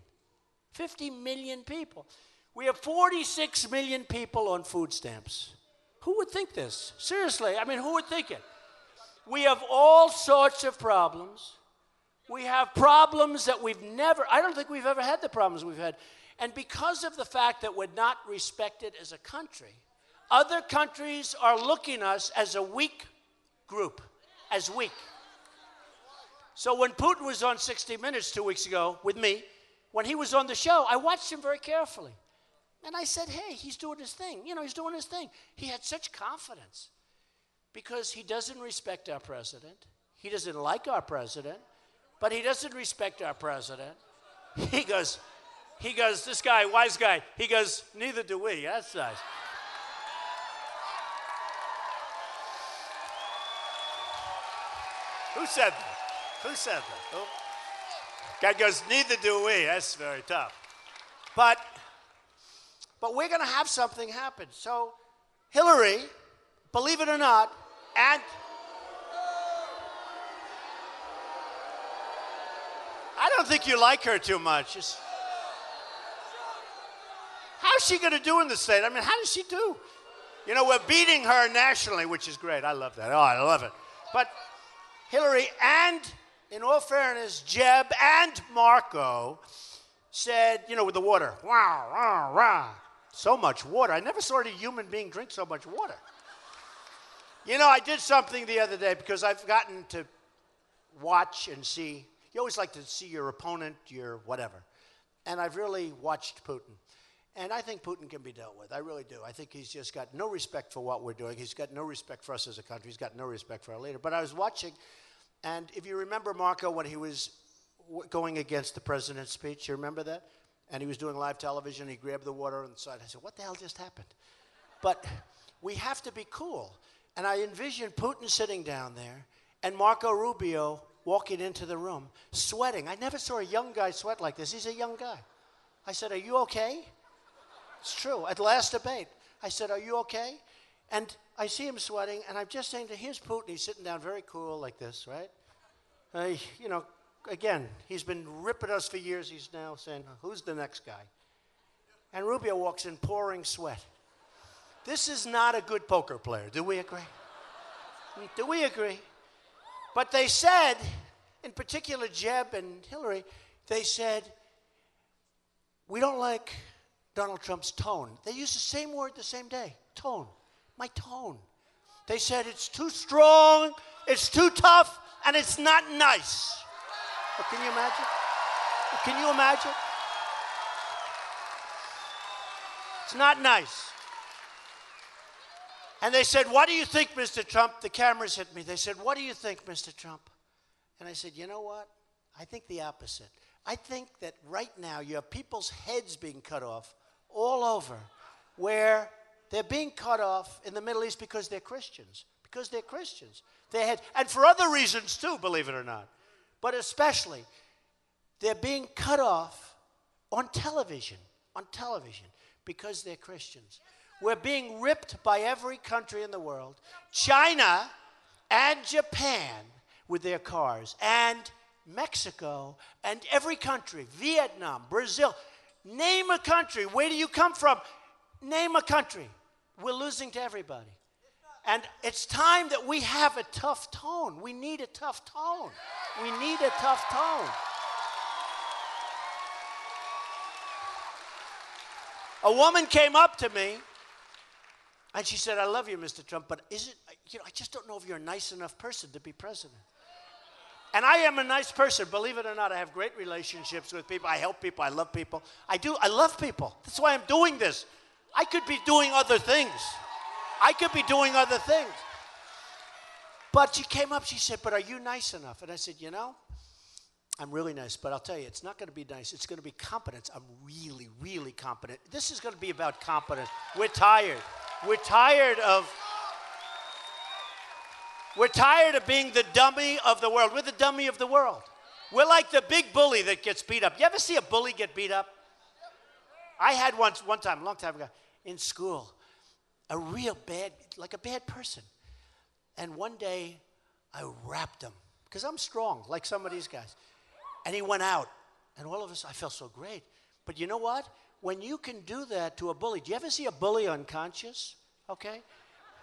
50 million people. We have 46 million people on food stamps. Who would think this? Seriously, who would think it? We have all sorts of problems. We have problems that I don't think we've ever had the problems we've had. And because of the fact that we're not respected as a country, other countries are looking at us as a weak group, as weak. So when Putin was on 60 Minutes 2 weeks ago with me, when he was on the show, I watched him very carefully. And I said, hey, he's doing his thing. He's doing his thing. He had such confidence because he doesn't respect our president. He doesn't like our president, but he doesn't respect our president. He goes, this guy, wise guy, he goes, neither do we. That's nice. Who said that? Who said that? Oh. Guy goes, neither do we. That's very tough. But But we're going to have something happen. So Hillary, believe it or not, and I don't think you like her too much. How's she going to do in the state? I mean, how does she do? You know, we're beating her nationally, which is great. I love that. Oh, I love it. But Hillary and, in all fairness, Jeb and Marco said, you know, with the water, wow, wow, wow, so much water. I never saw a human being drink so much water. You know, I did something the other day because I've gotten to watch and see. You always like to see your opponent, your whatever. And I've really watched Putin. And I think Putin can be dealt with. I really do. I think he's just got no respect for what we're doing. He's got no respect for us as a country. He's got no respect for our leader. But I was watching, and if you remember Marco when he was going against the president's speech, you remember that? And he was doing live television. He grabbed the water on the side. I said, what the hell just happened? But we have to be cool. And I envisioned Putin sitting down there and Marco Rubio walking into the room, sweating. I never saw a young guy sweat like this. He's a young guy. I said, are you okay? It's true. At the last debate, I said, are you okay? And I see him sweating, and I'm just saying to here's Putin. He's sitting down very cool like this, right? You know, again, he's been ripping us for years. He's now saying, who's the next guy? And Rubio walks in pouring sweat. This is not a good poker player. Do we agree? Do we agree? But they said, in particular Jeb and Hillary, they said, we don't like Donald Trump's tone. They used the same word the same day, tone, my tone. They said it's too strong, it's too tough, and it's not nice. Well, can you imagine? Can you imagine? It's not nice. And they said, what do you think, Mr. Trump? The cameras hit me. They said, what do you think, Mr. Trump? And I said, you know what? I think the opposite. I think that right now you have people's heads being cut off all over where they're being cut off in the Middle East because they're Christians. Because they're Christians. And for other reasons too, believe it or not. But especially, they're being cut off on television because they're Christians. We're being ripped by every country in the world. China and Japan with their cars, and Mexico, and every country, Vietnam, Brazil. Name a country. Where do you come from? Name a country. We're losing to everybody. And it's time that we have a tough tone. We need a tough tone. We need a tough tone. A woman came up to me and she said, I love you, Mr. Trump, but I just don't know if you're a nice enough person to be president. And I am a nice person. Believe it or not, I have great relationships with people. I help people. I love people. I do. I love people. That's why I'm doing this. I could be doing other things. But she came up, she said, but are you nice enough? And I said, you know, I'm really nice, but I'll tell you, it's not going to be nice. It's going to be competence. I'm really, really competent. This is going to be about competence. We're tired. We're tired of being the dummy of the world. We're the dummy of the world. We're like the big bully that gets beat up. You ever see a bully get beat up? I had one time, a long time ago, in school, a bad person. And one day, I rapped him, because I'm strong, like some of these guys. And he went out, and all of us, I felt so great. But you know what? When you can do that to a bully, do you ever see a bully unconscious? Okay?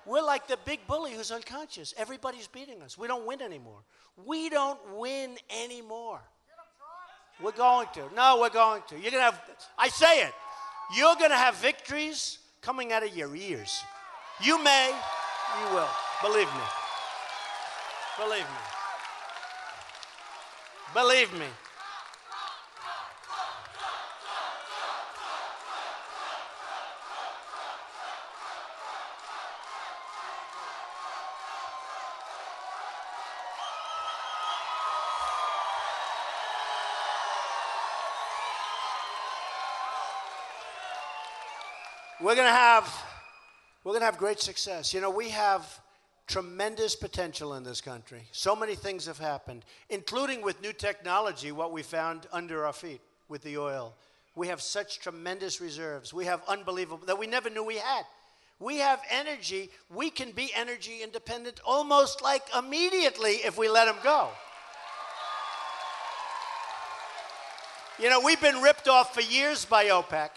We're like the big bully who's unconscious. Everybody's beating us. We don't win anymore. We don't win anymore. We're going to. No, we're going to. You're going to have, I say it, you're going to have victories coming out of your ears. You may, you will. Believe me. Believe me. Believe me. We're going to have great success. You know, we have tremendous potential in this country. So many things have happened, including with new technology, what we found under our feet with the oil. We have such tremendous reserves. We have unbelievable, that we never knew we had. We have energy. We can be energy independent almost like immediately if we let them go. You know, we've been ripped off for years by OPEC,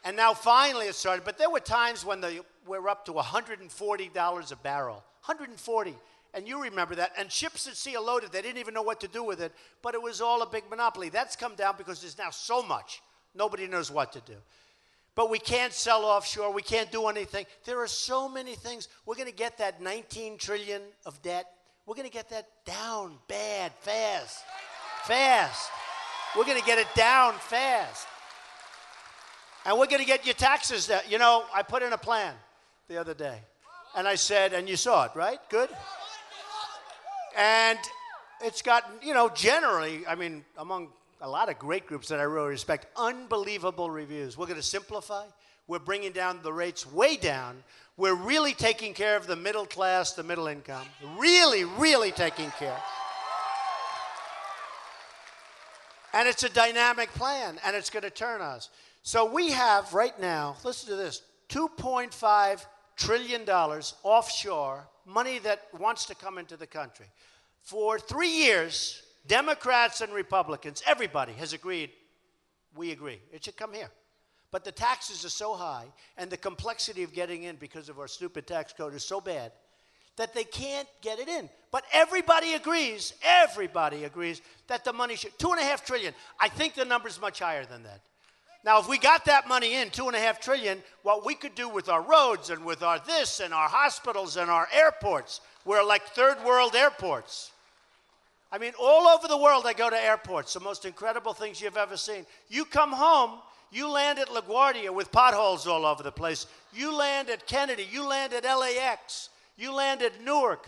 and now finally it started. But there were times when we're up to $140 a barrel. 140. And you remember that. And ships at sea are loaded. They didn't even know what to do with it. But it was all a big monopoly. That's come down because there's now so much. Nobody knows what to do. But we can't sell offshore. We can't do anything. There are so many things. We're going to get that $19 trillion of debt. We're going to get that down bad, fast. Fast. We're going to get it down fast. And we're going to get your taxes down. You know, I put in a plan the other day. And I said, and you saw it, right? Good? And it's gotten, you know, generally, I mean, among a lot of great groups that I really respect, unbelievable reviews. We're going to simplify. We're bringing down the rates way down. We're really taking care of the middle class, the middle income. Really, really taking care. And it's a dynamic plan, and it's going to turn us. So we have right now, listen to this, $2.5 trillion offshore, money that wants to come into the country. For 3 years, Democrats and Republicans, everybody has agreed, we agree, it should come here. But the taxes are so high, and the complexity of getting in because of our stupid tax code is so bad, that they can't get it in. But everybody agrees that the money should, $2.5 trillion. I think the number's much higher than that. Now, if we got that money in, $2.5 trillion, what we could do with our roads and with our this and our hospitals and our airports, we're like third world airports. I mean, all over the world I go to airports, the most incredible things you've ever seen. You come home, you land at LaGuardia with potholes all over the place. You land at Kennedy, you land at LAX. You land at Newark.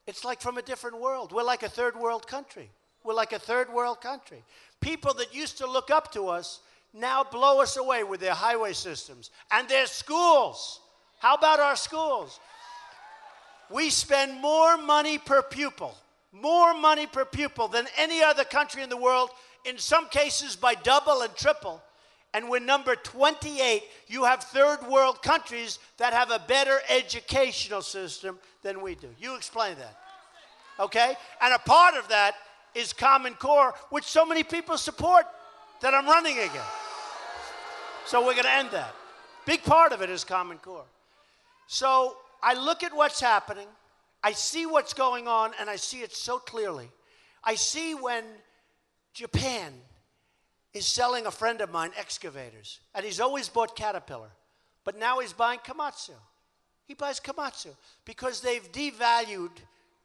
It's like from a different world. We're like a third world country. We're like a third world country. People that used to look up to us now blow us away with their highway systems and their schools. How about our schools? We spend more money per pupil than any other country in the world, in some cases by double and triple. And we're number 28. You have third world countries that have a better educational system than we do. You explain that. Okay? And a part of that is Common Core, which so many people support that I'm running again. So we're going to end that. Big part of it is Common Core. So I look at what's happening. I see what's going on, and I see it so clearly. I see when Japan is selling a friend of mine excavators. And he's always bought Caterpillar. But now he's buying Komatsu. He buys Komatsu because they've devalued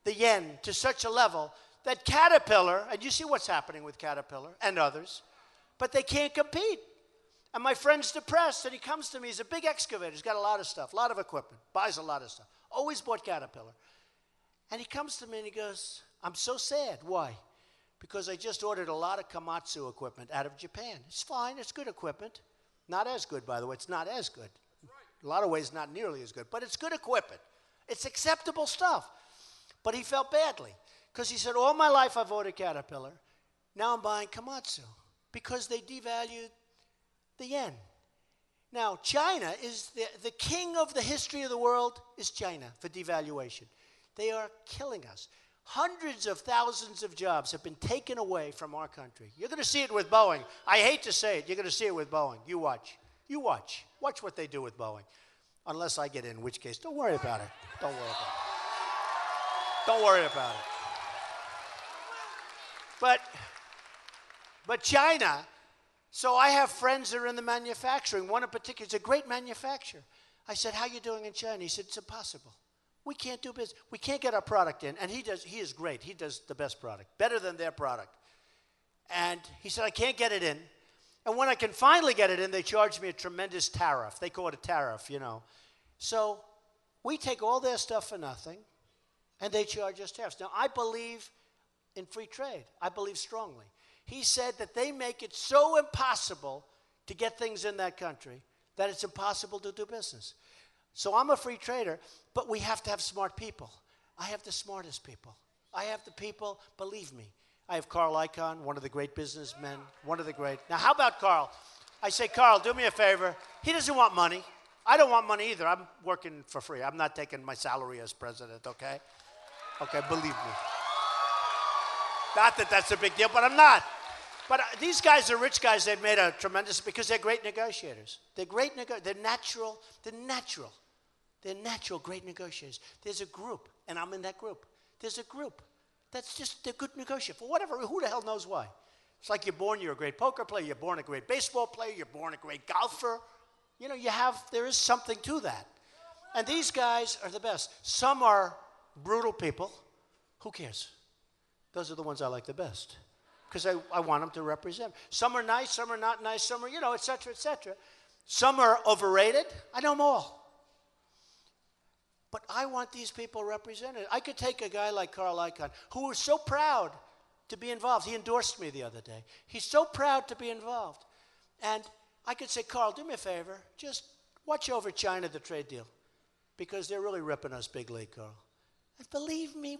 the yen to such a level that Caterpillar, and you see what's happening with Caterpillar and others, but they can't compete. And my friend's depressed, and he comes to me. He's a big excavator. He's got a lot of stuff, a lot of equipment, buys a lot of stuff. Always bought Caterpillar. And he comes to me and he goes, I'm so sad. Why? Because I just ordered a lot of Komatsu equipment out of Japan. It's fine. It's good equipment. Not as good, by the way. It's not as good. A lot of ways, not nearly as good. But it's good equipment. It's acceptable stuff. But he felt badly because he said, all my life I've ordered Caterpillar. Now I'm buying Komatsu because they devalued the yen. Now, China is the king of the history of the world is China for devaluation. They are killing us. Hundreds of thousands of jobs have been taken away from our country. You're going to see it with Boeing. I hate to say it. You're going to see it with Boeing. You watch. You watch. Watch what they do with Boeing. Unless I get in which case, don't worry about it. Don't worry about it. Don't worry about it. But China, so I have friends that are in the manufacturing. One in particular is a great manufacturer. I said, how are you doing in China? He said, it's impossible. We can't do business. We can't get our product in. And he is great. He does the best product, better than their product. And he said, I can't get it in. And when I can finally get it in, they charge me a tremendous tariff. They call it a tariff, you know. So we take all their stuff for nothing, and they charge us tariffs. Now, I believe in free trade. I believe strongly. He said that they make it so impossible to get things in that country that it's impossible to do business. So I'm a free trader, but we have to have smart people. I have the smartest people. I have the people, believe me. I have Carl Icahn, one of the great businessmen, one of the great. Now, how about Carl? I say, Carl, do me a favor. He doesn't want money. I don't want money either. I'm working for free. I'm not taking my salary as president, okay? Okay, believe me. Not that that's a big deal, but I'm not. But these guys are rich guys. They've made a tremendous, because they're great negotiators. They're great, they're natural great negotiators. There's a group, and I'm in that group. There's a group that's just, they're good negotiators. For whatever, who the hell knows why? It's like you're a great poker player, you're born a great baseball player, you're born a great golfer. You know, there is something to that. And these guys are the best. Some are brutal people. Who cares? Those are the ones I like the best, because I want them to represent. Some are nice, some are not nice, some are, et cetera, et cetera. Some are overrated. I know them all. But I want these people represented. I could take a guy like Carl Icahn, who was so proud to be involved. He endorsed me the other day. He's so proud to be involved. And I could say, Carl, do me a favor. Just watch over China, the trade deal, because they're really ripping us big league, Carl. And believe me,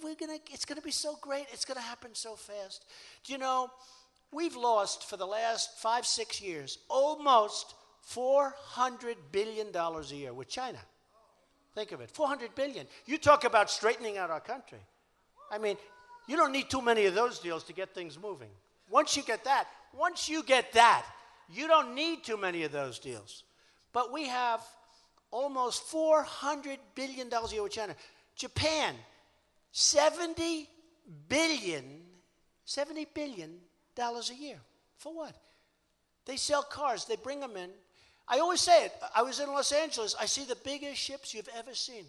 it's going to be so great. It's going to happen so fast. Do you know, we've lost for the last 5-6 years almost $400 billion a year with China. Think of it, $400 billion. You talk about straightening out our country. I mean, you don't need too many of those deals to get things moving. Once you get that, you don't need too many of those deals. But we have almost $400 billion a year with China. Japan, $70 billion a year. For what? They sell cars. They bring them in. I always say it. I was in Los Angeles. I see the biggest ships you've ever seen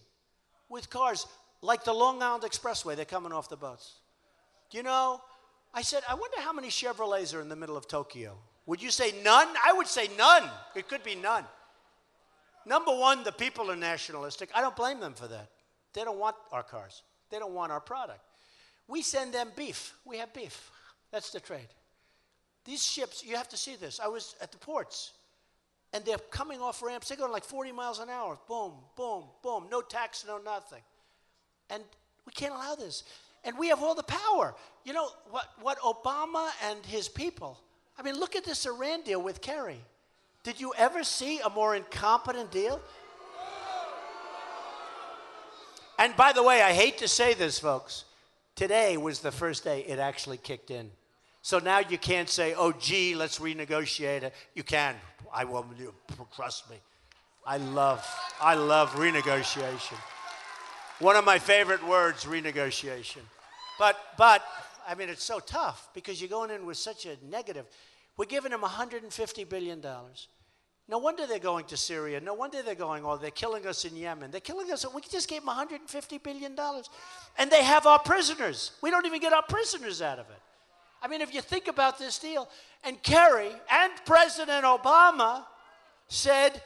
with cars like the Long Island Expressway. They're coming off the boats. You know, I said, I wonder how many Chevrolets are in the middle of Tokyo. Would you say none? I would say none. It could be none. Number one, the people are nationalistic. I don't blame them for that. They don't want our cars. They don't want our product. We send them beef. We have beef. That's the trade. These ships, you have to see this. I was at the ports, and they're coming off ramps. They're going like 40 miles an hour. Boom, boom, boom. No tax, no nothing. And we can't allow this. And we have all the power. You know, what Obama and his people, I mean, look at this Iran deal with Kerry. Did you ever see a more incompetent deal? And by the way, I hate to say this, folks. Today was the first day it actually kicked in. So now you can't say, oh, gee, let's renegotiate it. You can. I will. Trust me. I love renegotiation. One of my favorite words, renegotiation. But I mean, it's so tough because you're going in with such a negative. We're giving them $150 billion. No wonder they're going to Syria. No wonder they're going, they're killing us in Yemen. They're killing us. We just gave them $150 billion. And they have our prisoners. We don't even get our prisoners out of it. I mean, if you think about this deal, and Kerry and President Obama said,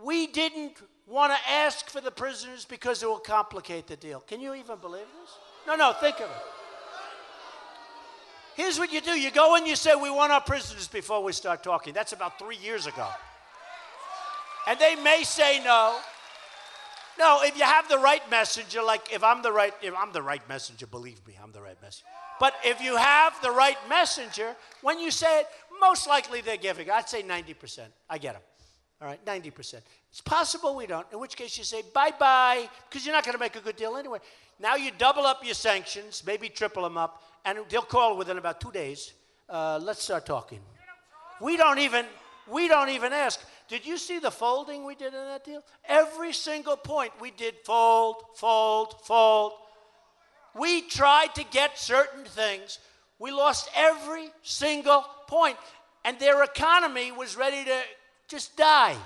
we didn't want to ask for the prisoners because it will complicate the deal. Can you even believe this? No, think of it. Here's what you do. You go and you say, we want our prisoners before we start talking. That's about 3 years ago. And they may say no. No, if you have the right messenger, like if I'm the right messenger, believe me, I'm the right messenger. But if you have the right messenger, when you say it, most likely they're giving. I'd say 90%. I get them. All right, 90%. It's possible we don't, in which case you say bye-bye, because you're not going to make a good deal anyway. Now you double up your sanctions, maybe triple them up, and they'll call within about 2 days. Let's start talking. We don't even ask. Did you see the folding we did in that deal? Every single point we did fold, fold, fold. We tried to get certain things. We lost every single point. And their economy was ready to just die,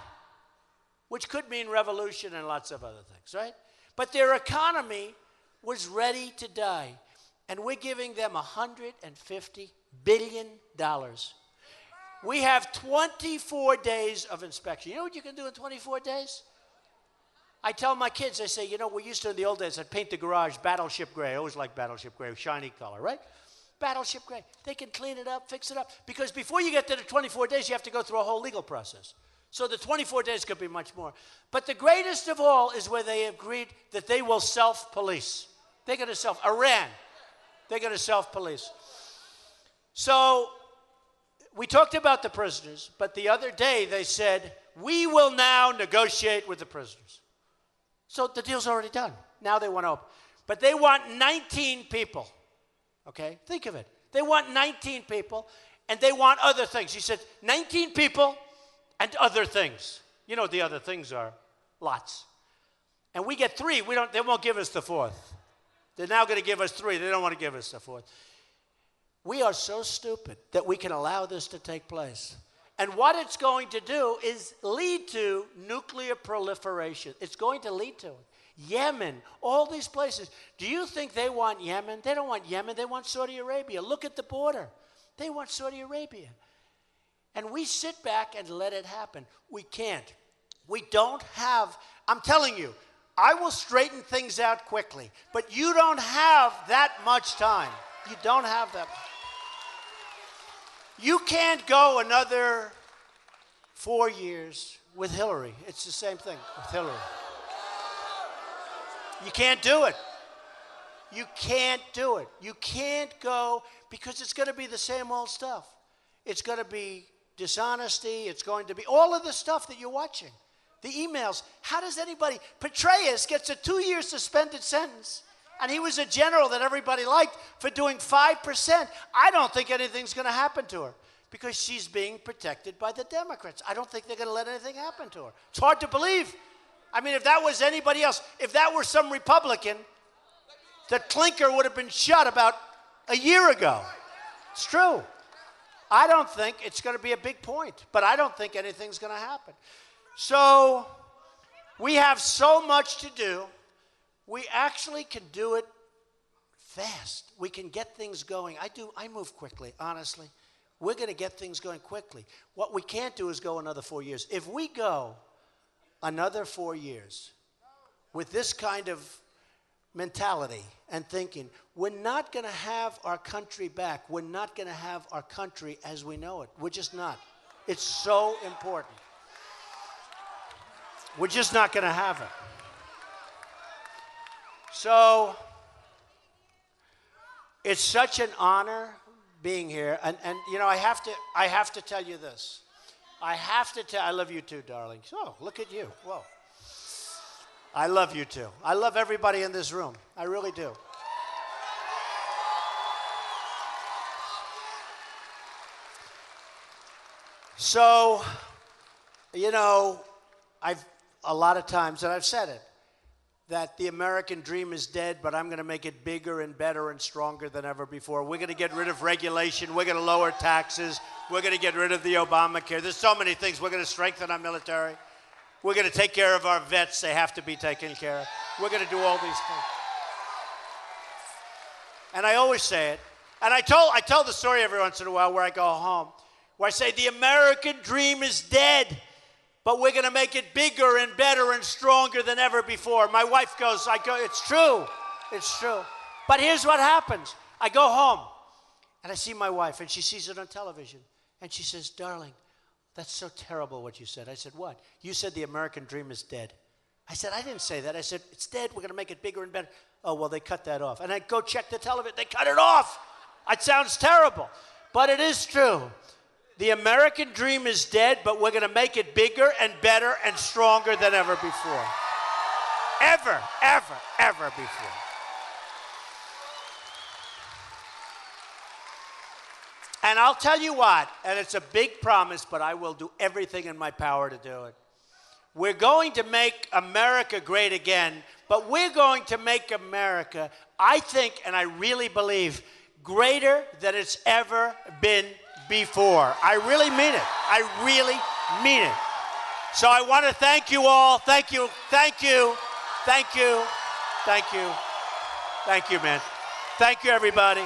which could mean revolution and lots of other things, right? But their economy was ready to die. And we're giving them $150 billion. We have 24 days of inspection. You know what you can do in 24 days? I tell my kids, I say, we used to in the old days, I'd paint the garage battleship gray. I always liked battleship gray, shiny color, right? Battleship gray. They can clean it up, fix it up. Because before you get to the 24 days, you have to go through a whole legal process. So the 24 days could be much more. But the greatest of all is where they agreed that they will self-police. They're going to Iran. They're going to self-police. So we talked about the prisoners, but the other day they said, we will now negotiate with the prisoners. So the deal's already done. Now they want to open. But they want 19 people, okay? Think of it. They want 19 people, and they want other things. He said, 19 people and other things. You know what the other things are? Lots. And we get 3. They won't give us the 4th. They're now going to give us 3. They don't want to give us the 4th. We are so stupid that we can allow this to take place. And what it's going to do is lead to nuclear proliferation. It's going to lead to it. Yemen, all these places. Do you think they want Yemen? They don't want Yemen. They want Saudi Arabia. Look at the border. They want Saudi Arabia. And we sit back and let it happen. We can't. We don't have, I'm telling you, I will straighten things out quickly. But you don't have that much time. You don't have that. You can't go another 4 years with Hillary. It's the same thing with Hillary. You can't do it. You can't do it. You can't go because it's going to be the same old stuff. It's going to be dishonesty. It's going to be all of the stuff that you're watching. The emails. How does anybody? Petraeus gets a 2-year suspended sentence, and he was a general that everybody liked for doing 5%. I don't think anything's going to happen to her because she's being protected by the Democrats. I don't think they're going to let anything happen to her. It's hard to believe. I mean, if that was anybody else, if that were some Republican, the clinker would have been shut about a year ago. It's true. I don't think it's going to be a big point, but I don't think anything's going to happen. So we have so much to do. We actually can do it fast. We can get things going. I move quickly, honestly. We're going to get things going quickly. What we can't do is go another 4 years. If we go another 4 years with this kind of mentality and thinking, we're not going to have our country back. We're not going to have our country as we know it. We're just not. It's so important. We're just not going to have it. So it's such an honor being here. And you know, I have to tell you this. I love you too, darling. Oh, look at you. Whoa. I love you too. I love everybody in this room. I really do. So, you know, a lot of times, and I've said it, that the American dream is dead, but I'm going to make it bigger and better and stronger than ever before. We're going to get rid of regulation. We're going to lower taxes. We're going to get rid of the Obamacare. There's so many things. We're going to strengthen our military. We're going to take care of our vets. They have to be taken care of. We're going to do all these things. And I always say it. And I tell the story every once in a while where I go home, where I say the American dream is dead, but we're going to make it bigger and better and stronger than ever before. My wife goes, it's true. It's true. But here's what happens. I go home, and I see my wife, and she sees it on television. And she says, darling, that's so terrible what you said. I said, what? You said the American dream is dead. I said, I didn't say that. I said, it's dead. We're going to make it bigger and better. Oh, well, they cut that off. And I go check the television. They cut it off. It sounds terrible. But it is true. The American dream is dead, but we're going to make it bigger and better and stronger than ever before. Ever, ever, ever before. And I'll tell you what, and it's a big promise, but I will do everything in my power to do it. We're going to make America great again, but we're going to make America, I think, and I really believe, greater than it's ever been before. I really mean it. I really mean it. So I want to thank you all. Thank you. Thank you. Thank you. Thank you. Thank you, man. Thank you, everybody.